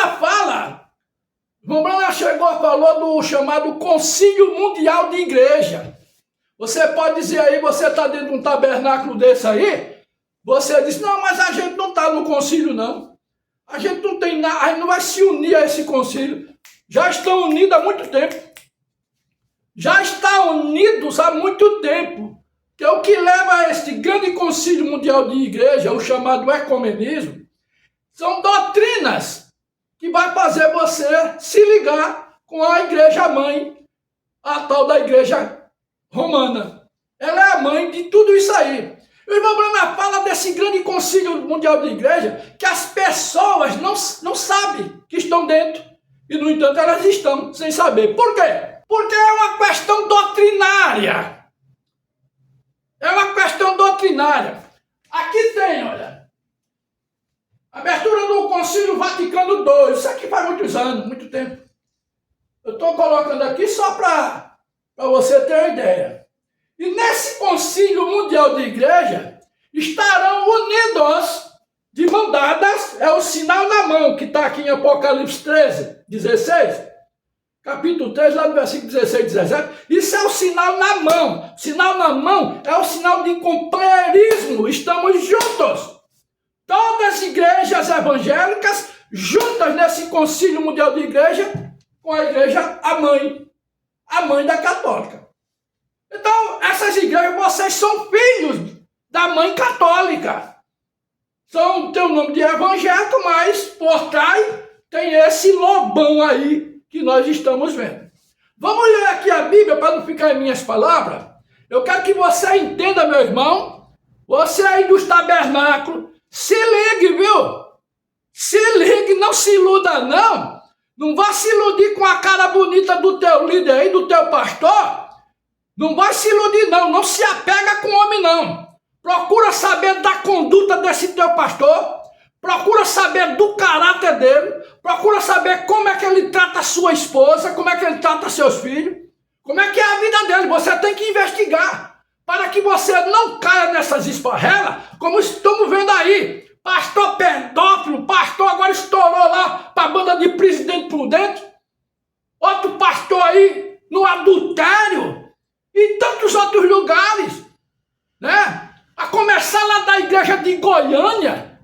Brana fala, irmão Brana falou do chamado Concílio Mundial de Igreja. Você pode dizer aí, você está dentro de um tabernáculo desse aí, você diz, não, mas a gente não está no concílio, não. A gente não tem nada, a gente não vai se unir a esse concílio. Já estão unidos há muito tempo. Já estão unidos há muito tempo. Que é o que leva a este grande concílio mundial de igreja, o chamado ecumenismo, são doutrinas que vai fazer você se ligar com a igreja mãe, a tal da igreja romana. Ela é a mãe de tudo isso aí. O irmão Brana fala desse grande concílio mundial de igreja que as pessoas não sabem que estão dentro. E, no entanto, elas estão sem saber. Por quê? Porque é uma questão doutrinária. É uma questão doutrinária. Aqui tem, olha, abertura do Concílio Vaticano II. Isso aqui faz muitos anos, muito tempo. Eu estou colocando aqui só para você ter uma ideia. E nesse Concílio Mundial de Igreja estarão unidos de mão dadas, é o sinal na mão, que está aqui em Apocalipse 13, 16, capítulo 3, lá no versículo 16 e 17. Isso é o sinal na mão. Sinal na mão é o sinal de companheirismo. Estamos juntos. Todas as igrejas evangélicas juntas nesse Concílio Mundial de Igreja com a igreja, a mãe da católica. Então, essas igrejas, vocês são filhos da mãe católica. Tem o nome de evangélico, mas por trás tem esse lobão aí que nós estamos vendo. Vamos ler aqui a Bíblia para não ficar em minhas palavras. Eu quero que você entenda, meu irmão. Você aí dos tabernáculos, se ligue, viu? Se ligue, não se iluda não. Não vá se iludir com a cara bonita do teu líder aí, do teu pastor. Não vai se iludir não, não se apega com o homem não. Procura saber da conduta desse teu pastor. Procura saber do caráter dele. Procura saber como é que ele trata a sua esposa, como é que ele trata seus filhos. Como é que é a vida dele. Você tem que investigar. Para que você não caia nessas esparrelas, como estamos vendo aí. Pastor pedófilo, pastor agora estourou lá para a banda de Presidente Prudente. Outro pastor aí no adultério. E tantos outros lugares, né? A começar lá da igreja de Goiânia,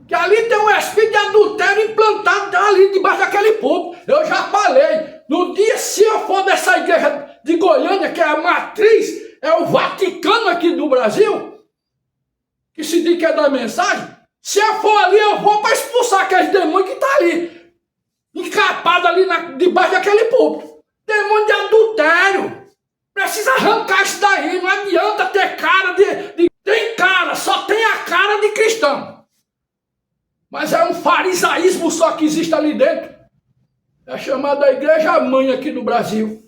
que ali tem um espírito de adultério implantado ali debaixo daquele povo. Eu já falei, no dia se eu for dessa igreja de Goiânia, que é a matriz, é o Vaticano aqui do Brasil, que se diz que é da mensagem, se eu for ali, eu vou para expulsar aqueles demônios que estão ali, encapados ali debaixo daquele povo. Demônio de adultério. Precisa arrancar isso daí, não adianta ter cara de... Tem cara, só tem a cara de cristão. Mas é um farisaísmo só que existe ali dentro. É chamada Igreja Mãe aqui no Brasil.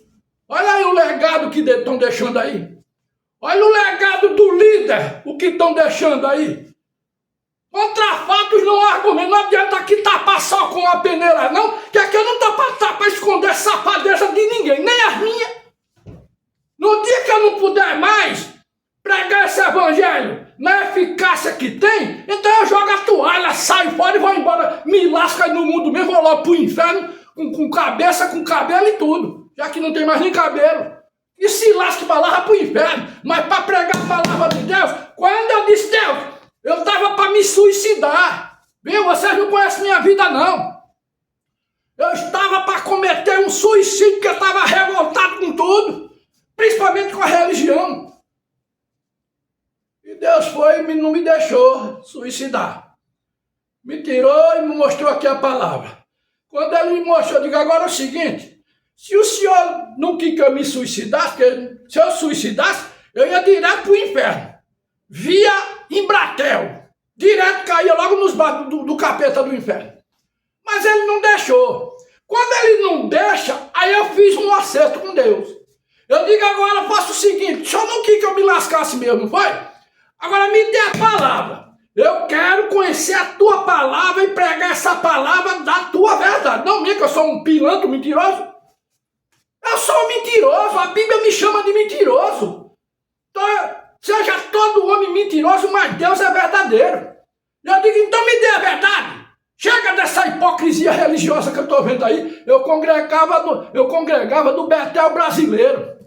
Olha aí o legado que estão deixando aí. Olha o legado do líder, o que estão deixando aí. Contra fatos não há argumento, não adianta aqui tapar só com a peneira não, que aqui eu não estou para esconder safadeza de ninguém, nem as minhas. No dia que eu não puder mais pregar esse evangelho na eficácia que tem, então eu jogo a toalha, saio fora e vou embora. Me lasco aí no mundo mesmo, vou logo pro inferno, com cabeça, com cabelo e tudo. Já que não tem mais nem cabelo. E se lasca para lá, pro inferno. Mas para pregar a palavra de Deus, quando eu disse Deus, eu estava para me suicidar. Viu? Vocês não conhecem minha vida não. Eu estava para cometer um suicídio, porque eu estava revoltado com tudo. Principalmente com a religião. E Deus foi e não me deixou suicidar. Me tirou e me mostrou aqui a palavra. Quando ele me mostrou, eu digo, agora é o seguinte, se o senhor não quis que eu me suicidasse, porque se eu suicidasse, eu ia direto para o inferno. Via Embratel. Direto caía logo nos barcos do capeta do inferno. Mas ele não deixou. Quando ele não deixa, aí eu fiz um acerto com Deus. Eu digo agora, eu faço o seguinte, o senhor não quis que eu me lascasse mesmo, não foi? Agora me dê a palavra. Eu quero conhecer a tua palavra e pregar essa palavra da tua verdade. Não minha, que eu sou um pilantra mentiroso. Eu sou um mentiroso, a Bíblia me chama de mentiroso. Então, seja todo homem mentiroso, mas Deus é verdadeiro. Eu digo, então me dê a verdade. Chega dessa hipocrisia religiosa que eu estou vendo aí. Eu congregava do Betel brasileiro.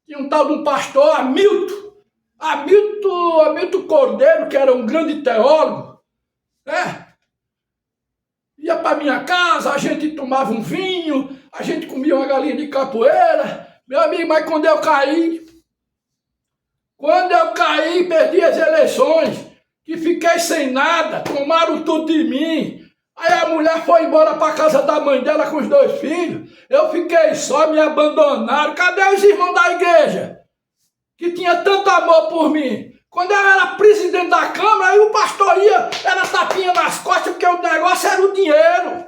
Tinha um tal de um pastor, Hamilton Cordeiro, que era um grande teólogo. Ia para minha casa, a gente tomava um vinho, a gente comia uma galinha de capoeira. Meu amigo, mas quando eu caí, perdi as eleições, que fiquei sem nada, tomaram tudo de mim. Aí a mulher foi embora para casa da mãe dela com os 2 filhos. Eu fiquei só, me abandonaram. Cadê os irmãos da igreja? Que tinha tanto amor por mim. Quando eu era presidente da Câmara, aí o pastor era tapinha nas costas, porque o negócio era o dinheiro.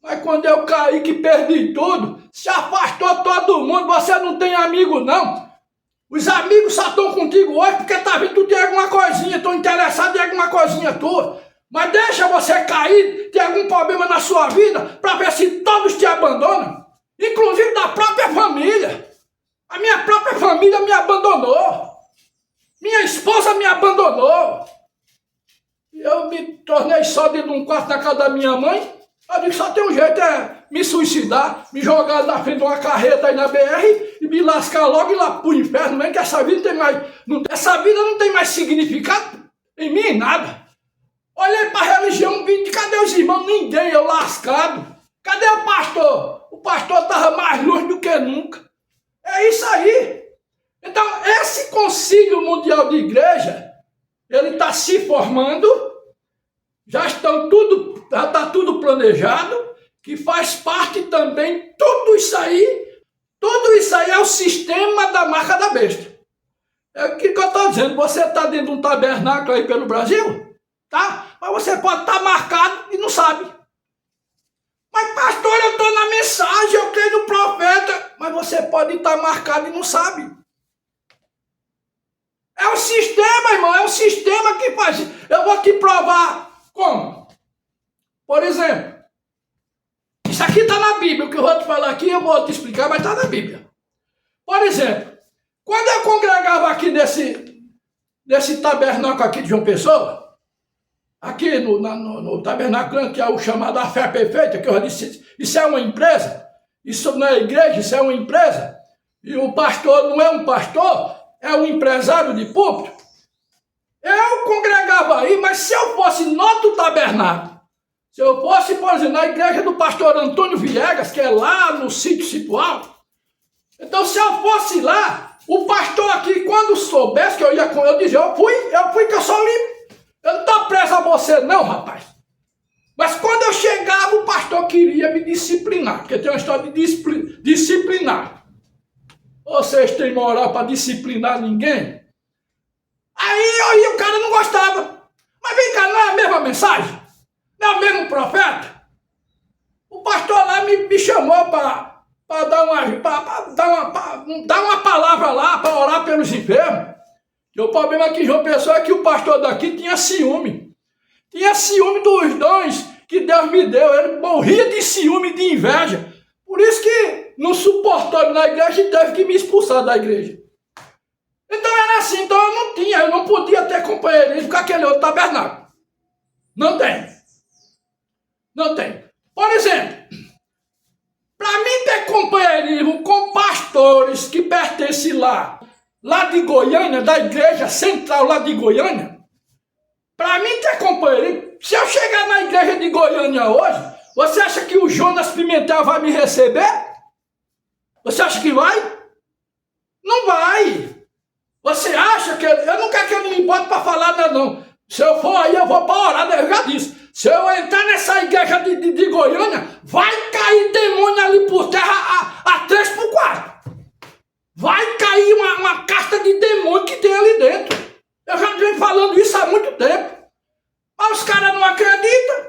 Mas quando eu caí, que perdi tudo, se afastou todo mundo, você não tem amigo não. Os amigos só estão contigo hoje porque tá vendo tu tem alguma coisinha, estão interessados em alguma coisinha tua. Mas deixa você cair, ter algum problema na sua vida, para ver se todos te abandonam. Inclusive da própria família. A minha própria família me abandonou. Minha esposa me abandonou. E eu me tornei só dentro de um quarto na casa da minha mãe. Eu digo, só tem um jeito, é me suicidar, me jogar na frente de uma carreta aí na BR e me lascar logo e ir lá pro inferno, mesmo que essa vida essa vida não tem mais significado em mim, nada. Olhei para a religião, vi, cadê os irmãos? Ninguém, eu lascado. Cadê o pastor? O pastor estava mais longe do que nunca. É isso aí. Então, esse Concílio Mundial de Igreja, ele está se formando, já está tudo planejado, que faz parte também, tudo isso aí é o sistema da marca da besta. É o que eu estou dizendo, você está dentro de um tabernáculo aí pelo Brasil, tá? Mas você pode estar marcado e não sabe. Mas pastor, eu estou na mensagem, eu creio no profeta, mas você pode estar marcado e não sabe. É o sistema, irmão, é o sistema que faz. Eu vou te provar como. Por exemplo, isso aqui está na Bíblia, o que eu vou te falar aqui, eu vou te explicar, mas está na Bíblia. Por exemplo, quando eu congregava aqui nesse tabernáculo aqui de João Pessoa, aqui no tabernáculo, que é o chamado A Fé Perfeita, que eu disse, isso é uma empresa, isso não é igreja, isso é uma empresa, e o pastor não é um pastor, é um empresário de púlpito. Eu congregava aí, mas se eu fosse no outro tabernáculo, se eu fosse, por exemplo, na igreja do pastor Antônio Viegas, que é lá no sítio situal, então se eu fosse lá, o pastor aqui, quando soubesse que eu dizia, eu fui que eu sou livre. Eu não estou preso a você não, rapaz. Mas quando eu chegava, o pastor queria me disciplinar, porque tem uma história de disciplinar. Vocês têm moral para disciplinar ninguém? Aí o cara não gostava. Mas vem cá, não é a mesma mensagem? Não é o mesmo profeta? O pastor lá me chamou para dar uma palavra lá, para orar pelos enfermos. E o problema aqui em João Pessoa é que o pastor daqui tinha ciúme. Tinha ciúme dos dons que Deus me deu. Ele morria de ciúme, de inveja. Por isso que não suportou na igreja e teve que me expulsar da igreja. Então era assim, então eu não podia ter companheirismo com aquele outro tabernáculo. Não tem. Não tem. Por exemplo, para mim ter companheirismo com pastores que pertencem lá de Goiânia, da igreja central lá de Goiânia, para mim ter companheirismo, se eu chegar na igreja de Goiânia hoje, você acha que o Jonas Pimentel vai me receber? Você acha que vai? Não vai. Você acha que... Eu não quero que ele me bote para falar nada, não. Se eu for aí, eu vou para orar, eu já disse. Se eu entrar nessa igreja de Goiânia, vai cair demônio ali por terra a 3x4. Vai cair uma casta de demônio que tem ali dentro. Eu já venho falando isso há muito tempo. Mas os caras não acreditam.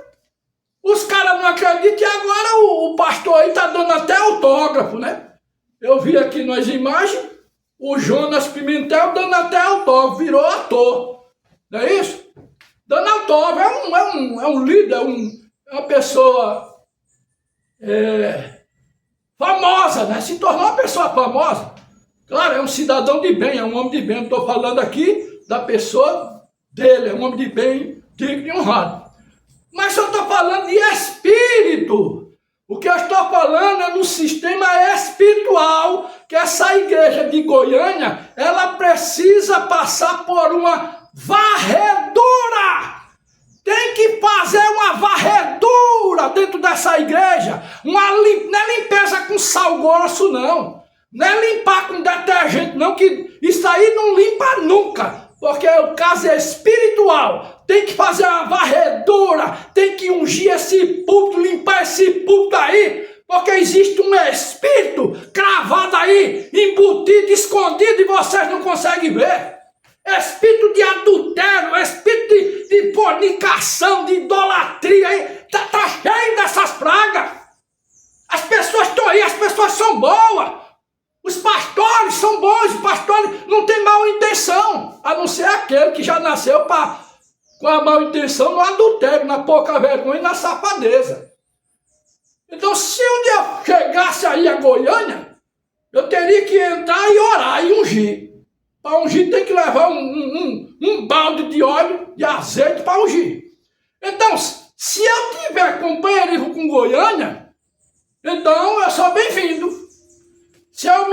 Os caras não acreditam e agora o pastor aí está dando até autógrafo, né? Eu vi aqui nas imagens o Jonas Pimentel dando até autógrafo, virou ator. Não é isso? Dando autógrafo, é um líder, é uma pessoa famosa, né? Se tornou uma pessoa famosa. Claro, é um cidadão de bem, é um homem de bem. Estou falando aqui da pessoa dele, é um homem de bem, digno e honrado. Mas eu estou falando de espírito. O que eu estou falando é no sistema espiritual, que essa igreja de Goiânia, ela precisa passar por uma varredura. Tem que fazer uma varredura dentro dessa igreja. Não é limpeza com sal grosso, não. Não é limpar com detergente, não, que isso aí não limpa nunca. Porque o caso é espiritual. Tem que fazer uma varredura, tem que ungir esse púlpito, limpar esse púlpito aí. Porque existe um espírito cravado aí, embutido, escondido, e vocês não conseguem ver. Espírito de adultério, espírito de fornicação, de idolatria, tá cheio dessas pragas. As pessoas estão aí, as pessoas são boas. Os pastores são bons, os pastores não têm mal intenção, a não ser aquele que já nasceu com a mal intenção no adultério, na pouca vergonha e na safadeza. Então, se um dia eu chegasse aí a Goiânia, eu teria que entrar e orar e ungir. Para ungir tem que levar um balde de óleo, de azeite para ungir. Então, se eu tiver companheirismo com Goiânia, então eu sou bem-vindo. Se eu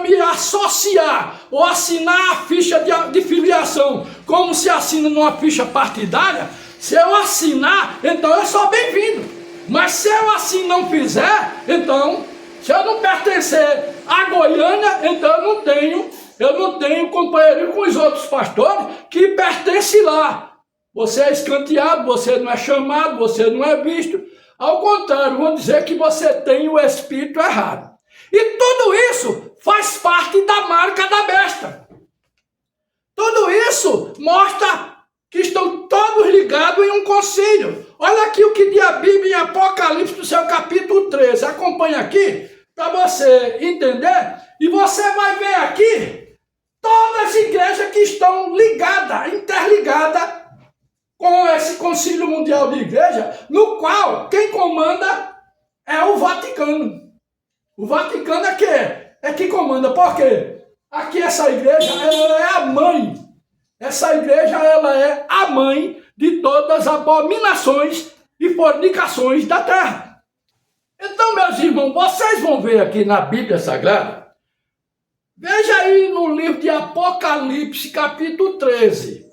me associar ou assinar a ficha de filiação, como se assina numa ficha partidária, se eu assinar, então eu sou bem-vindo. Mas se eu assim não fizer, então, se eu não pertencer a Goiânia, então eu não tenho companheirismo com os outros pastores que pertencem lá. Você é escanteado, você não é chamado, você não é visto. Ao contrário, vão dizer que você tem o espírito errado. E tudo isso faz parte da marca da besta. Tudo isso mostra que estão todos ligados em um concílio. Olha aqui o que diz a Bíblia em Apocalipse, no seu capítulo 13. Acompanha aqui para você entender. E você vai ver aqui todas as igrejas que estão ligadas, interligadas com esse concílio mundial de igreja, no qual quem comanda é o Vaticano. O Vaticano é que comanda. Por quê? Aqui essa igreja, ela é a mãe. Essa igreja, ela é a mãe de todas as abominações e fornicações da terra. Então, meus irmãos, vocês vão ver aqui na Bíblia Sagrada. Veja aí no livro de Apocalipse, capítulo 13.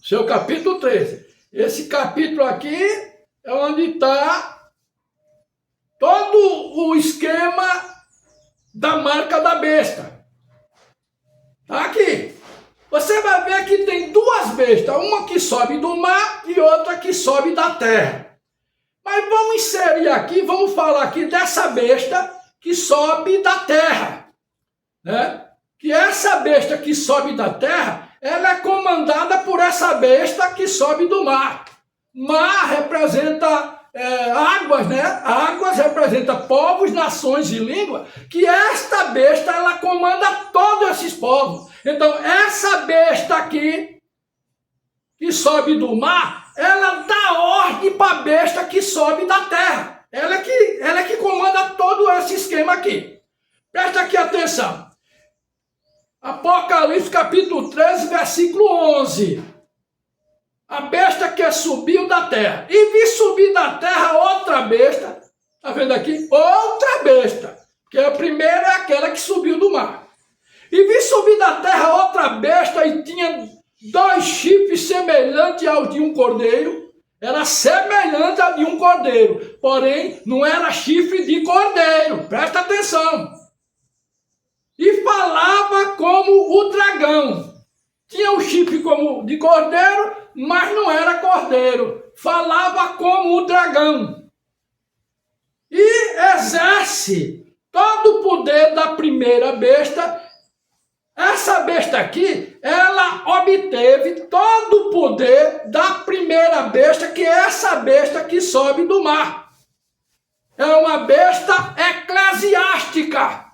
Seu capítulo 13. Esse capítulo aqui é onde está todo o esquema da marca da besta. Está aqui. Você vai ver que tem duas bestas, uma que sobe do mar e outra que sobe da terra. Mas vamos inserir aqui, vamos falar aqui dessa besta que sobe da terra. Né? Que essa besta que sobe da terra, ela é comandada por essa besta que sobe do mar. Mar representa águas, né? Águas representa povos, nações e língua, que esta besta, ela comanda todos esses povos. Então, essa besta aqui, que sobe do mar, ela dá ordem para a besta que sobe da terra. Ela é que comanda todo esse esquema aqui. Presta aqui atenção. Apocalipse capítulo 13, versículo 11. A besta que subiu da terra. E vi subir da terra outra besta. Está vendo aqui? Outra besta. Porque a primeira é aquela que subiu do mar. E vi subir da terra outra besta e tinha 2 chifres semelhantes aos de um cordeiro. Era semelhante ao de um cordeiro. Porém, não era chifre de cordeiro. Presta atenção. E falava como o dragão. Tinha um chifre como de cordeiro, mas não era cordeiro. Falava como o dragão. E exerce todo o poder da primeira besta. Essa besta aqui, ela obteve todo o poder da primeira besta, que é essa besta que sobe do mar. É uma besta eclesiástica.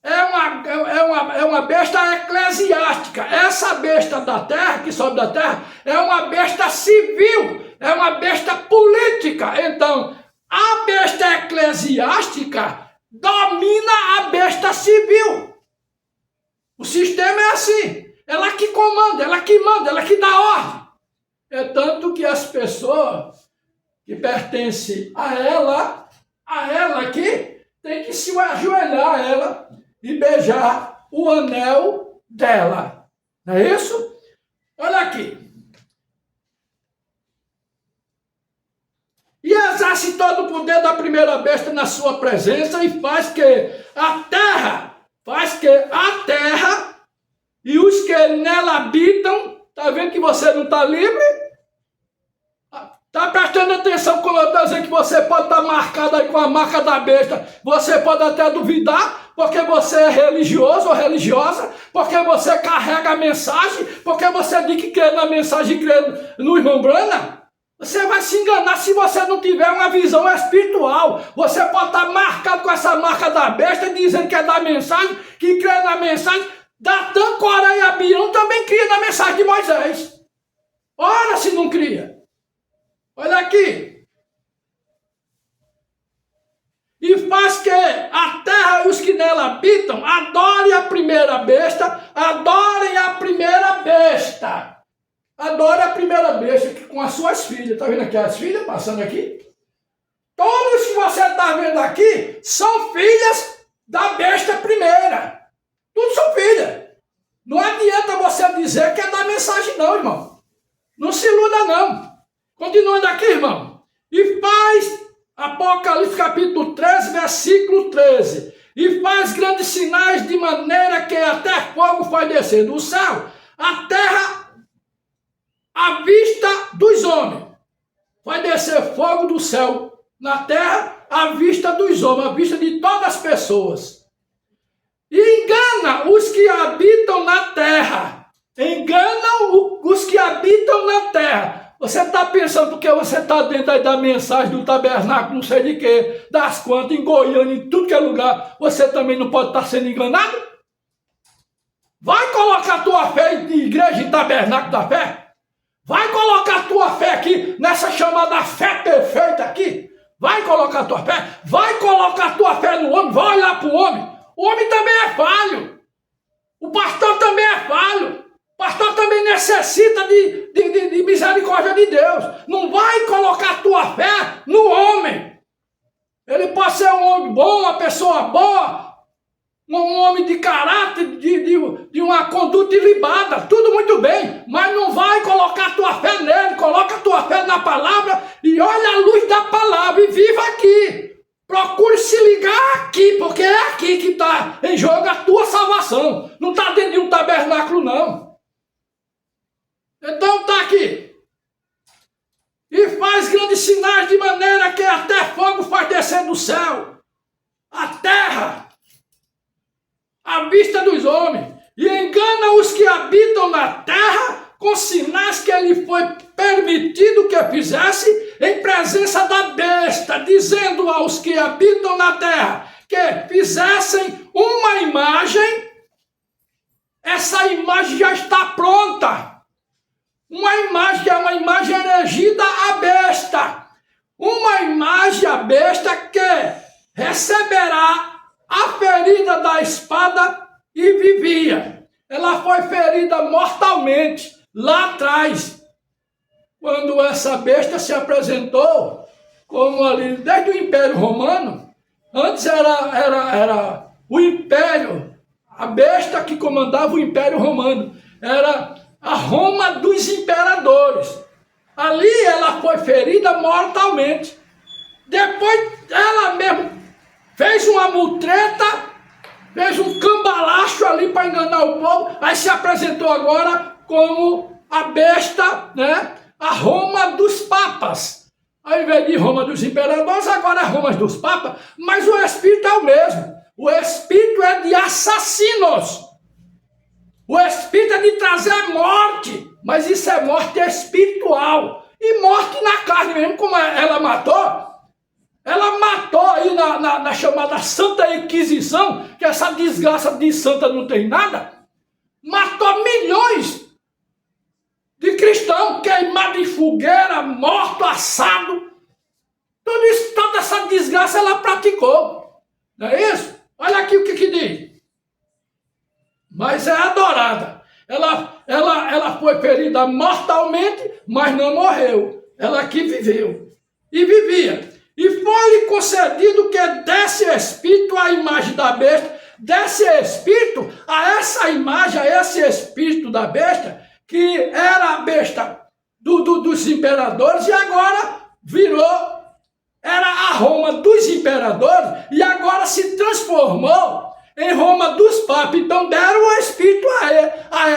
É uma besta eclesiástica. Essa besta da terra, que sobe da terra, é uma besta civil, é uma besta política. Então, a besta eclesiástica domina a besta civil. O sistema é assim. Ela que comanda, ela que manda, ela que dá ordem. É tanto que as pessoas que pertencem a ela aqui, tem que se ajoelhar a ela e beijar o anel dela. Não é isso? Olha aqui. E exerce todo o poder da primeira besta na sua presença e faz que a terra e os que nela habitam, tá vendo que você não está livre? Tá prestando atenção quando eu estou dizendo que você pode estar marcado aí com a marca da besta. Você pode até duvidar, porque você é religioso ou religiosa, porque você carrega a mensagem, porque você diz que crê na mensagem e crê no irmão Brana. Você vai se enganar se você não tiver uma visão espiritual. Você pode estar marcado com essa marca da besta, dizendo que é da mensagem, que crê na mensagem. Datã, Coré e Abião também cria na mensagem de Moisés. Ora, se não cria. Olha aqui. E faz que a terra e os que nela habitam adorem a primeira besta, adorem a primeira besta. Adore a primeira besta com as suas filhas. Está vendo aqui as filhas passando aqui? Todos que você está vendo aqui são filhas da besta primeira. Tudo são filhas. Não adianta você dizer que é da mensagem não, irmão. Não se iluda não. Continuando aqui, irmão. E faz, Apocalipse capítulo 13, versículo 13. E faz grandes sinais de maneira que até fogo faz descer do céu. A terra à vista dos homens. Vai descer fogo do céu na terra à vista dos homens, à vista de todas as pessoas. E engana os que habitam na terra. Enganam os que habitam na terra. Você está pensando porque você está dentro aí da mensagem do tabernáculo, não sei de quê, das quantas, em Goiânia, em tudo que é lugar, você também não pode estar sendo enganado? Vai colocar a tua fé em igreja e tabernáculo da fé? Vai colocar a tua fé aqui, nessa chamada fé perfeita aqui? Vai colocar a tua fé? Vai colocar a tua fé no homem? Vai olhar para o homem? O homem também é falho. O pastor também é falho. O pastor também necessita de misericórdia de Deus. Não vai colocar a tua fé no homem. Ele pode ser um homem bom, uma pessoa boa, um homem de caráter, de uma conduta ilibada, tudo muito bem, mas não vai colocar a tua fé nele, coloca a tua fé na palavra e olha a luz da palavra e viva aqui. Procure se ligar aqui, porque é aqui que está em jogo a tua salvação. Não está dentro de um tabernáculo, não. Então está aqui. E faz grandes sinais de maneira que até fogo faz descer do céu. A terra, à vista dos homens. E engana os que habitam na terra com sinais que ele foi permitido que fizesse em presença da besta, dizendo aos que habitam na terra que fizessem uma imagem. Essa imagem já está pronta. Uma imagem que é uma imagem erigida à besta. Uma imagem à besta que receberá a ferida da espada e vivia. Ela foi ferida mortalmente lá atrás, quando essa besta se apresentou como ali, desde o Império Romano. Antes era o Império, a besta que comandava o Império Romano. Era a Roma dos imperadores. Ali ela foi ferida mortalmente. Depois ela mesmo fez uma mutreta, fez um cambalacho ali para enganar o povo. Aí se apresentou agora como a besta, né? A Roma dos papas. Ao invés de Roma dos imperadores, agora é Roma dos papas. Mas o espírito é o mesmo. O espírito é de assassinos. O espírito é de trazer morte, mas isso é morte espiritual. E morte na carne mesmo, como ela matou. Ela matou aí na chamada Santa Inquisição, que essa desgraça de santa não tem nada. Matou milhões de cristãos, queimados em fogueira, morto, assado. Tudo isso, toda essa desgraça ela praticou. Não é isso? Olha aqui o que diz. Mas é adorada. Ela foi ferida mortalmente, mas não morreu. Ela aqui viveu. E vivia. E foi-lhe concedido que desse espírito à imagem da besta, desse espírito a essa imagem, a esse espírito da besta, que era a besta dos imperadores, e agora virou, era a Roma dos imperadores, e agora se transformou em Roma dos papas. Então deram o espírito a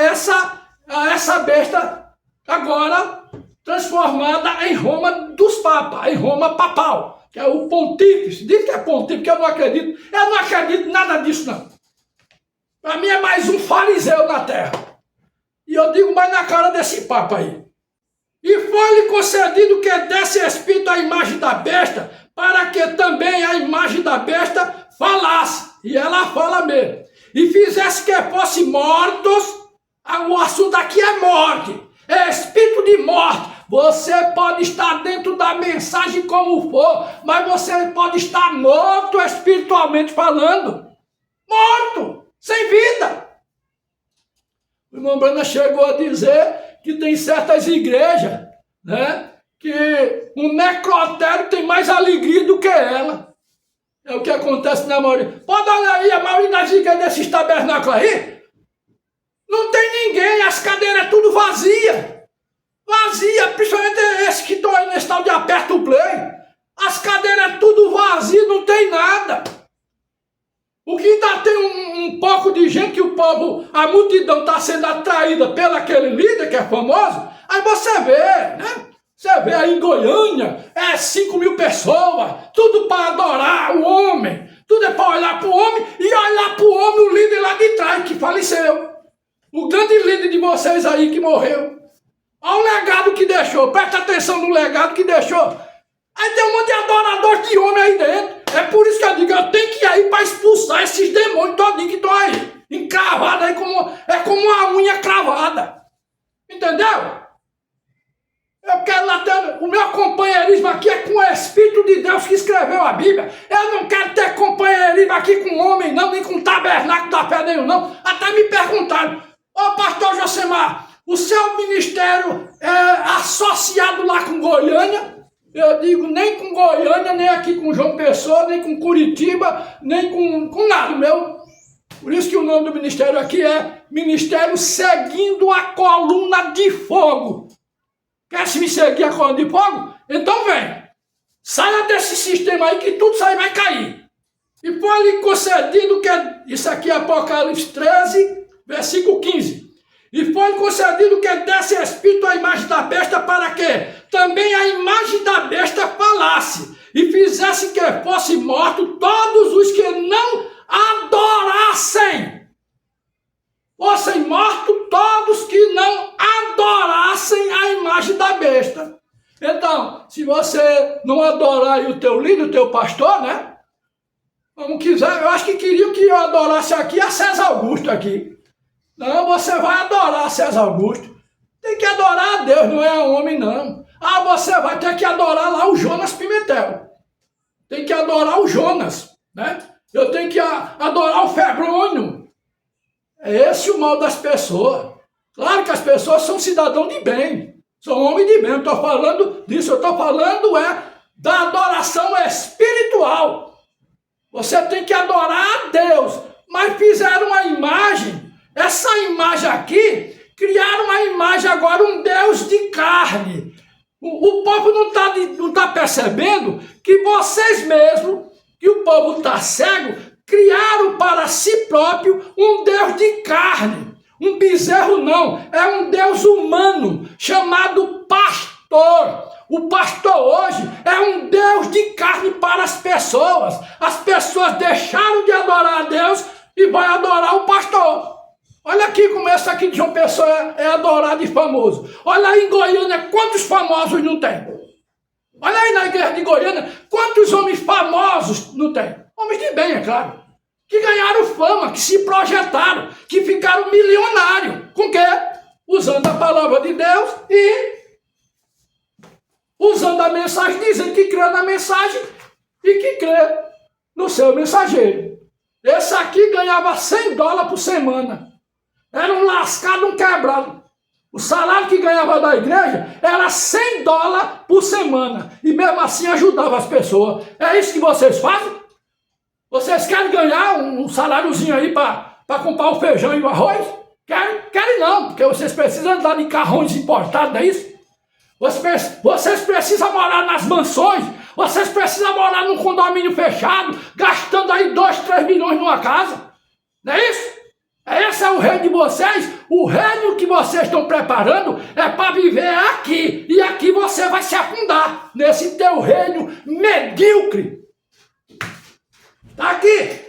essa besta, agora transformada em Roma dos papas, em Roma papal, que é o pontífice. Diz que é pontífice, que eu não acredito. Eu não acredito em nada disso, não. Para mim é mais um fariseu na terra. E eu digo mais na cara desse papa aí. E foi-lhe concedido que desse espírito à imagem da besta, para que também a imagem da besta falasse. E ela fala mesmo. E fizesse que fosse mortos. O assunto aqui é morte. É espírito de morte. Você pode estar dentro da mensagem como for, mas você pode estar morto espiritualmente falando. Morto, sem vida. O irmão Brana chegou a dizer que tem certas igrejas, né, que um necrotério tem mais alegria do que ela. É o que acontece na maioria. Pode olhar aí, a maioria das igrejas desses tabernáculos aí, não tem ninguém, as cadeiras é tudo vazia. Vazia, principalmente esse que estão aí nesse tal de aperta o play. As cadeiras é tudo vazio, não tem nada. O que ainda tem um pouco de gente que o povo, a multidão está sendo atraída pelo aquele líder que é famoso. Aí você vê, né? Você vê aí em Goiânia, 5.000 pessoas, tudo para adorar o homem. Tudo é para olhar para o homem e olhar para o homem, o líder lá de trás que faleceu. O grande líder de vocês aí que morreu. Olha o legado que deixou, presta atenção no legado que deixou. Aí tem um monte de adorador de homem aí dentro. É por isso que eu digo, eu tenho que ir aí para expulsar esses demônios todinhos que estão aí. Encravados aí, como uma unha cravada. Entendeu? Eu quero lá ter, o meu companheirismo aqui é com o Espírito de Deus que escreveu a Bíblia. Eu não quero ter companheirismo aqui com homem não, nem com tabernáculo da fé nenhum não. Até me perguntaram, ô pastor Josemar, o seu ministério é associado lá com Goiânia? Eu digo, nem com Goiânia, nem aqui com João Pessoa, nem com Curitiba, nem com nada meu. Por isso que o nome do ministério aqui é Ministério Seguindo a Coluna de Fogo. Quer se me seguir a coluna de fogo? Então vem. Saia desse sistema aí que tudo isso aí vai cair. E foi-lhe concedido que, isso aqui é Apocalipse 13, versículo 15. E foi concedido que desse espírito à imagem da besta para que também a imagem da besta falasse e fizesse que fosse morto todos os que não adorassem. Fossem mortos todos que não adorassem a imagem da besta. Então, se você não adorar o teu líder, o teu pastor, né? Como quiser, eu acho que queriam que eu adorasse aqui a César Augusto aqui. Não, você vai adorar César Augusto. Tem que adorar a Deus, não é a homem, não. Ah, você vai ter que adorar lá o Jonas Pimentel. Tem que adorar o Jonas, né? Eu tenho que adorar o Febrônio. É esse o mal das pessoas. Claro que as pessoas são cidadãos de bem. São homens de bem. Eu estou falando disso. Eu estou falando da adoração espiritual. Você tem que adorar a Deus. Mas fizeram uma imagem. Essa imagem aqui, criaram uma imagem agora, um Deus de carne. O povo não tá percebendo que vocês mesmos, que o povo está cego, criaram para si próprio um Deus de carne. Um bezerro não, é um Deus humano, chamado pastor. O pastor hoje é um Deus de carne para as pessoas. As pessoas deixaram de adorar a Deus e vão adorar o pastor. Olha aqui como essa aqui de João Pessoa é adorado e famoso. Olha aí em Goiânia, quantos famosos não tem? Olha aí na igreja de Goiânia, quantos homens famosos não tem? Homens de bem, é claro. Que ganharam fama, que se projetaram, que ficaram milionários. Com o quê? Usando a palavra de Deus e usando a mensagem, dizendo que crê na mensagem e que crê no seu mensageiro. Esse aqui ganhava $100 por semana. Era um lascado, um quebrado. O salário que ganhava da igreja era $100 por semana. E mesmo assim ajudava as pessoas. É isso que vocês fazem? Vocês querem ganhar um saláriozinho aí para comprar o feijão e o arroz? Querem não, porque vocês precisam andar de carrões importados, não é isso? Vocês precisam morar nas mansões, vocês precisam morar num condomínio fechado, gastando aí 2, 3 milhões numa casa. Não é isso? Esse é o reino de vocês. O reino que vocês estão preparando é para viver aqui. E aqui você vai se afundar nesse teu reino medíocre. Tá aqui.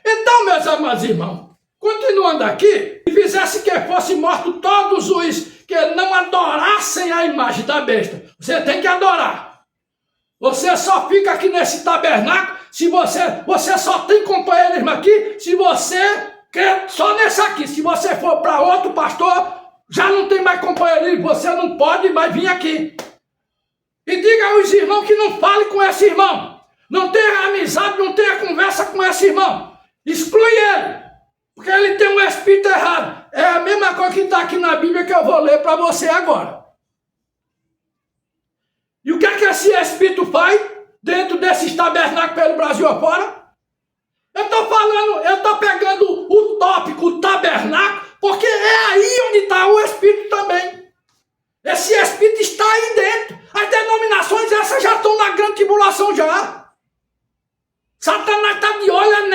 Então, meus amados irmãos, continuando aqui, se fizesse que fosse morto todos os que não adorassem a imagem da besta. Você tem que adorar. Você só fica aqui nesse tabernáculo se você só tem companheirismo aqui se você quer só nesse aqui. Se você for para outro pastor, já não tem mais companheirismo. Você não pode mais vir aqui. E diga aos irmãos que não fale com esse irmão. Não tenha amizade, não tenha conversa com esse irmão. Exclui ele. Porque ele tem um espírito errado. É a mesma coisa que está aqui na Bíblia que eu vou ler para você agora. E o que é que esse espírito faz dentro desses tabernáculos pelo Brasil afora? Eu estou pegando o tópico, o tabernáculo, porque é aí onde está o espírito também. Esse espírito está aí dentro. As denominações essas já estão na grande tribulação já. Satanás está de olho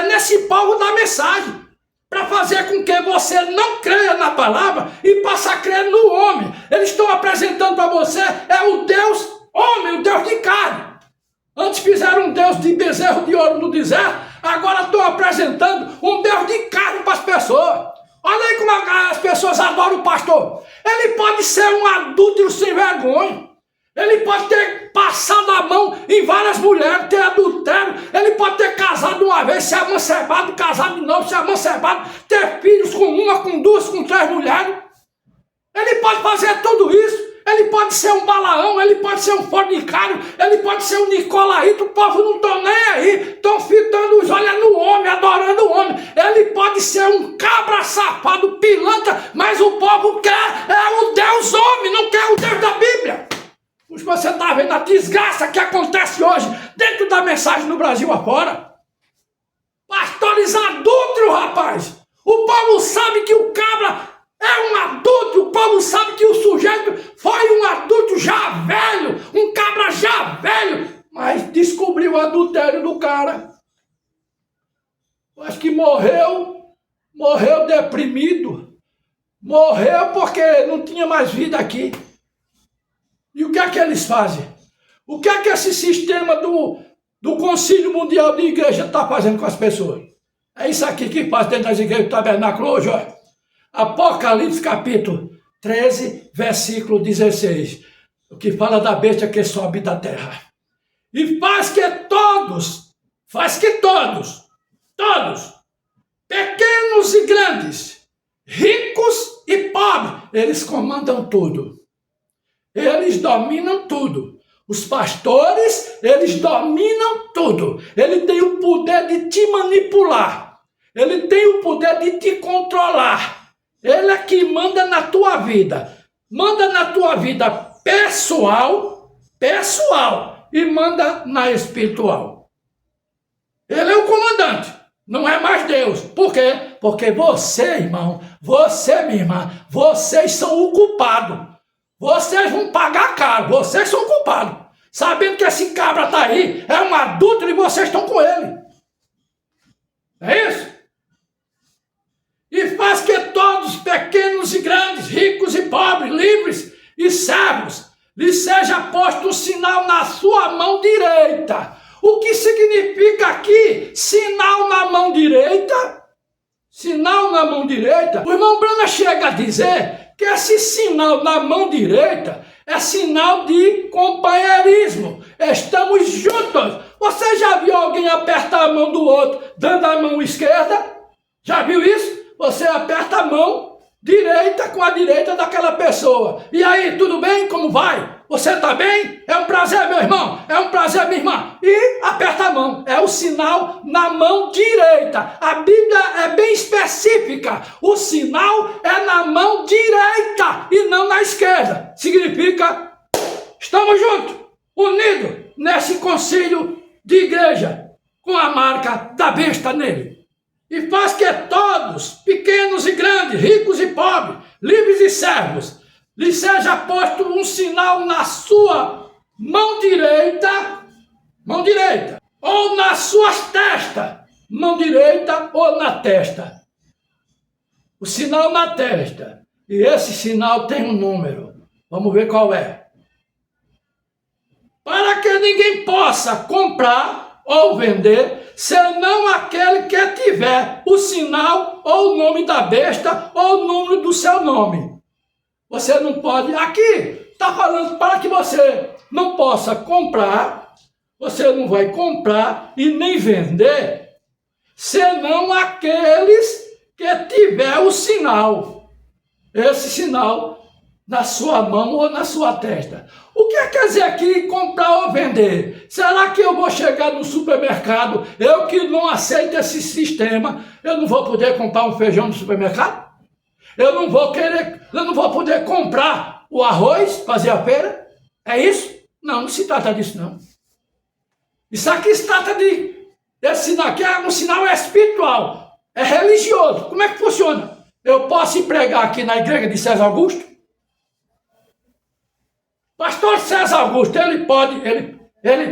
nesse povo da mensagem, para fazer com que você não creia na palavra e passe a crer no homem. Eles estão apresentando para você o Deus homem, o Deus de carne. Antes fizeram um Deus de bezerro de ouro no deserto, agora estão apresentando um Deus de carne para as pessoas. Olha aí como as pessoas adoram o pastor. Ele pode ser um adúltero sem vergonha. Ele pode ter passado a mão em várias mulheres, ter adultério. Ele pode ter casado uma vez, ser amancebado, casado de novo, ser amancebado, ter filhos com uma, com duas, com 3 mulheres. Ele pode fazer tudo isso. Ele pode ser um Balaão, ele pode ser um fornicário, ele pode ser um nicolaíta. O povo não está nem aí. Estão fitando os olhos no homem, adorando o homem. Ele pode ser um cabra safado, pilantra, mas o povo quer o Deus homem, não quer o Deus da Bíblia. Você está vendo a desgraça que acontece hoje dentro da mensagem no Brasil afora? Pastores adúlteros, rapaz! O povo sabe que o cabra é um adulto, o povo sabe que o sujeito foi um adulto já velho, um cabra já velho, mas descobriu o adultério do cara. Acho que morreu deprimido, morreu porque não tinha mais vida aqui. E o que é que eles fazem? O que é que esse sistema do Concílio Mundial de Igreja está fazendo com as pessoas? É isso aqui que faz dentro das igrejas do tabernáculo hoje, ó. Apocalipse capítulo 13, versículo 16. O que fala da besta que sobe da terra. E faz que todos, pequenos e grandes, ricos e pobres, eles comandam tudo. Eles dominam tudo. Os pastores, eles dominam tudo. Ele tem o poder de te manipular. Ele tem o poder de te controlar. Ele é que manda na tua vida. Manda na tua vida pessoal e manda na espiritual. Ele é o comandante, não é mais Deus. Por quê? Porque você, irmão, você, minha irmã, vocês são o culpado. Vocês vão pagar caro, vocês são culpados. Sabendo que esse cabra está aí, é um adúltero e vocês estão com ele. É isso? E faz que todos, pequenos e grandes, ricos e pobres, livres e servos, lhe seja posto um sinal na sua mão direita. O que significa aqui sinal na mão direita? Sinal na mão direita. O irmão Branham chega a dizer que esse sinal na mão direita é sinal de companheirismo. Estamos juntos. Você já viu alguém apertar a mão do outro dando a mão esquerda? Já viu isso? Você aperta a mão direita com a direita daquela pessoa. E aí, tudo bem? Como vai? Você está bem? É um prazer, meu irmão. É um prazer, minha irmã. E aperta a mão. É o sinal na mão direita. A Bíblia é bem específica. O sinal é na mão direita e não na esquerda. Significa, estamos juntos, unidos nesse concílio de igreja, com a marca da besta nele. E faz que todos, pequenos e grandes, ricos e pobres, livres e servos, lhe seja posto um sinal na sua mão direita, ou nas suas testas, mão direita ou na testa. O sinal na testa. E esse sinal tem um número. Vamos ver qual é. Para que ninguém possa comprar ou vender, senão aquele que tiver o sinal ou o nome da besta ou o número do seu nome. Você não pode... Aqui está falando para que você não possa comprar, você não vai comprar e nem vender, senão aqueles que tiver o sinal. Esse sinal na sua mão ou na sua testa. O que quer dizer aqui comprar ou vender? Será que eu vou chegar no supermercado, eu que não aceito esse sistema, eu não vou poder comprar um feijão no supermercado? Eu não vou poder comprar o arroz, fazer a feira? É isso? Não, não se trata disso não. Isso aqui se trata esse sinal aqui é um sinal espiritual, é religioso. Como é que funciona? Eu posso ir pregar aqui na igreja de César Augusto? Pastor César Augusto, ele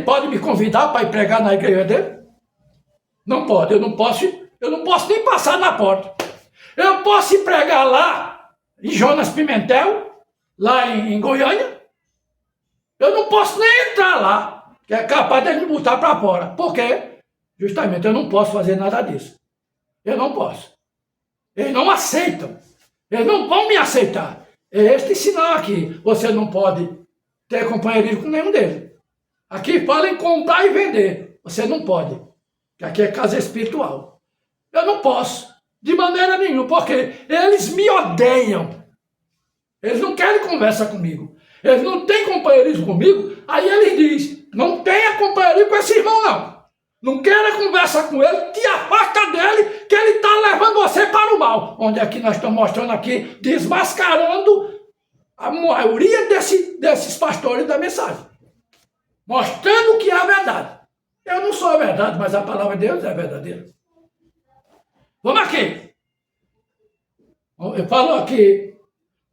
pode me convidar para ir pregar na igreja dele? Não pode, eu não posso nem passar na porta. Eu posso ir pregar lá em Jonas Pimentel, lá em Goiânia? Eu não posso nem entrar lá, que é capaz de me botar para fora. Por quê? Justamente eu não posso fazer nada disso. Eu não posso. Eles não aceitam. Eles não vão me aceitar. É este sinal aqui. Você não pode ter companheirismo com nenhum deles. Aqui fala em comprar e vender. Você não pode. Que aqui é casa espiritual. Eu não posso. De maneira nenhuma. Porque eles me odeiam. Eles não querem conversa comigo. Eles não têm companheirismo comigo. Aí eles dizem, não tenha companheirismo com esse irmão não. Não queira conversar com ele, te afasta dele, que ele está levando você para o mal. Onde é que nós estamos mostrando aqui, desmascarando a maioria desses pastores da mensagem. Mostrando que é a verdade. Eu não sou a verdade, mas a palavra de Deus é verdadeira. Vamos aqui. Eu falo aqui.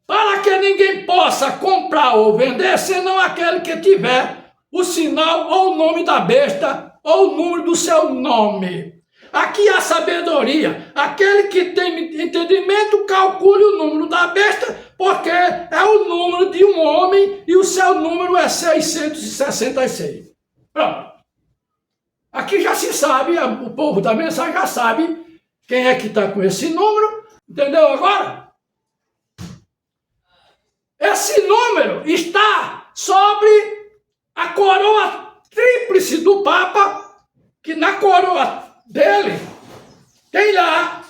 Para que ninguém possa comprar ou vender, senão aquele que tiver o sinal ou o nome da besta, ou o número do seu nome. Aqui há sabedoria. Aquele que tem entendimento, calcule o número da besta, porque é o número de um homem e o seu número é 666. Pronto. Aqui já se sabe, o povo da mensagem já sabe quem é que está com esse número. Entendeu agora? Esse número está sobre a coroa tríplice do Papa, que na coroa dele tem lá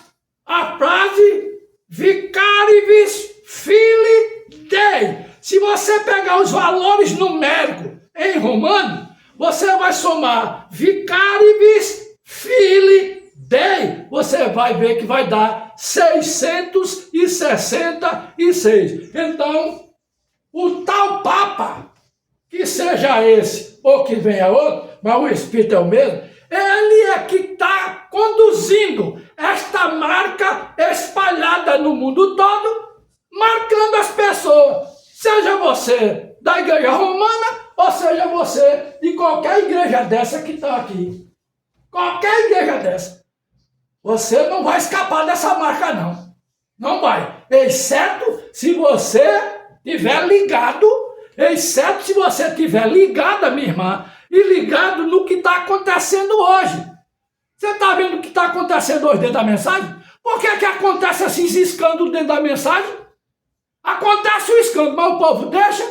a frase Vicarivis Filii Dei. Se você pegar os valores numéricos em romano, você vai somar Vicarivis Filii Dei. Você vai ver que vai dar 666. Então, o tal Papa, que seja esse ou que venha outro, mas o Espírito é o mesmo, ele é que está conduzindo esta marca espalhada no mundo todo, marcando as pessoas, seja você da igreja romana, ou seja você de qualquer igreja dessa que está aqui. Qualquer igreja dessa. Você não vai escapar dessa marca não. Não vai. Exceto se você estiver ligado, exceto se você estiver ligada, minha irmã, e ligado no que está acontecendo hoje. Você está vendo o que está acontecendo hoje dentro da mensagem? Por que acontece esses escândalos dentro da mensagem? Acontece o escândalo, mas o povo deixa?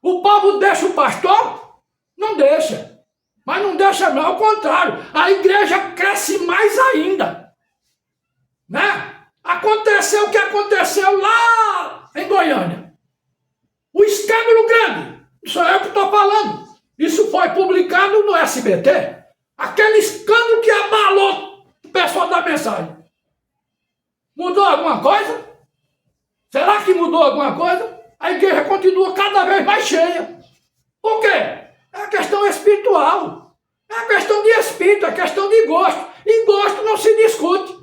O povo deixa o pastor? Não deixa. Mas não deixa não, ao contrário. A igreja cresce mais ainda. Né? Aconteceu o que aconteceu lá em Goiânia. O escândalo grande. Isso é eu que estou falando. Isso foi publicado no SBT. Aquele escândalo que abalou o pessoal da mensagem. Mudou alguma coisa? Será que mudou alguma coisa? A igreja continua cada vez mais cheia. Por quê? É questão espiritual. É questão de espírito, é questão de gosto. E gosto não se discute.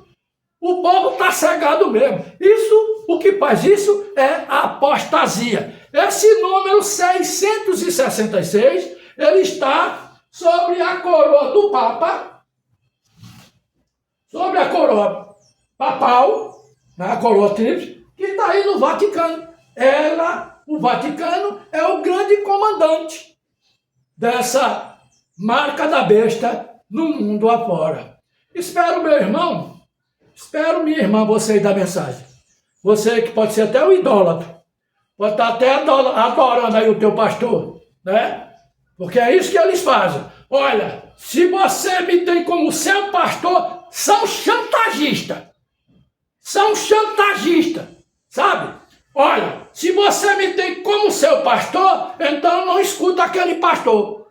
O povo está cegado mesmo. Isso, o que faz isso é a apostasia. Esse número 666, ele está sobre a coroa do Papa, sobre a coroa papal, a coroa tríplice, que está aí no Vaticano. O Vaticano é o grande comandante dessa marca da besta no mundo afora. Espero, meu irmão, espero, minha irmã, você aí da mensagem. Você que pode ser até um idólatra, pode estar até adorando aí o teu pastor, né? Porque é isso que eles fazem. Olha, se você me tem como seu pastor, são chantagistas. São chantagistas, sabe? Olha, se você me tem como seu pastor, então não escuta aquele pastor.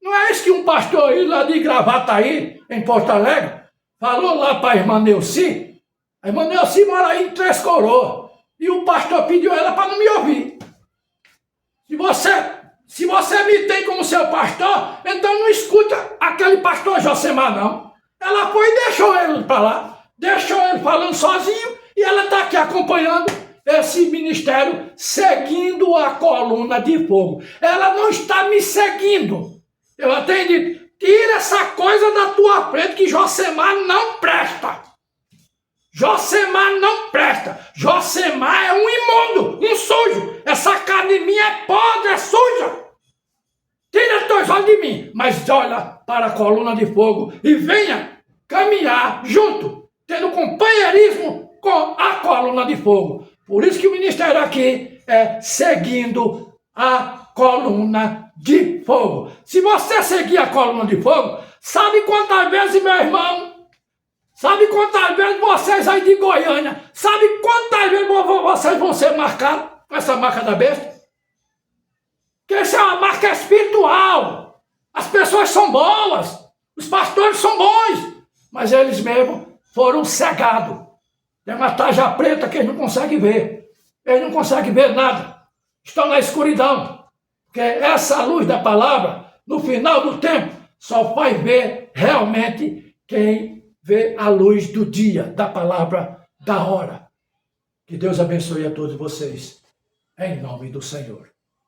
Não é isso que um pastor aí lá de Gravataí, em Porto Alegre, falou lá para a irmã Neuci? A irmã Neuci mora aí em Três Coroas. E o pastor pediu ela para não me ouvir. Se você me tem como seu pastor, então não escuta aquele pastor Josemar, não. Ela foi e deixou ele para lá. Deixou ele falando sozinho e ela está aqui acompanhando esse ministério, seguindo a coluna de fogo. Ela não está me seguindo. Eu atendi. Tira essa coisa da tua frente que Josemar não presta. Josemar não presta. Josemar é um imundo, um sujo. Essa carne minha é podre, é suja. Tira teus olhos de mim, mas olha para a coluna de fogo e venha caminhar junto, tendo companheirismo com a coluna de fogo. Por isso que o ministério aqui é seguindo a coluna de fogo. Se você seguir a coluna de fogo, sabe quantas vezes, meu irmão, sabe quantas vezes vocês aí de Goiânia, sabe quantas vezes vocês vão ser marcados com essa marca da besta? Porque essa é uma marca espiritual. As pessoas são boas, os pastores são bons, mas eles mesmos foram cegados. Tem uma tarja preta que eles não conseguem ver. Eles não conseguem ver nada. Estão na escuridão. Porque essa luz da palavra, no final do tempo, só vai ver realmente quem vê a luz do dia, da palavra, da hora. Que Deus abençoe a todos vocês. Em nome do Senhor.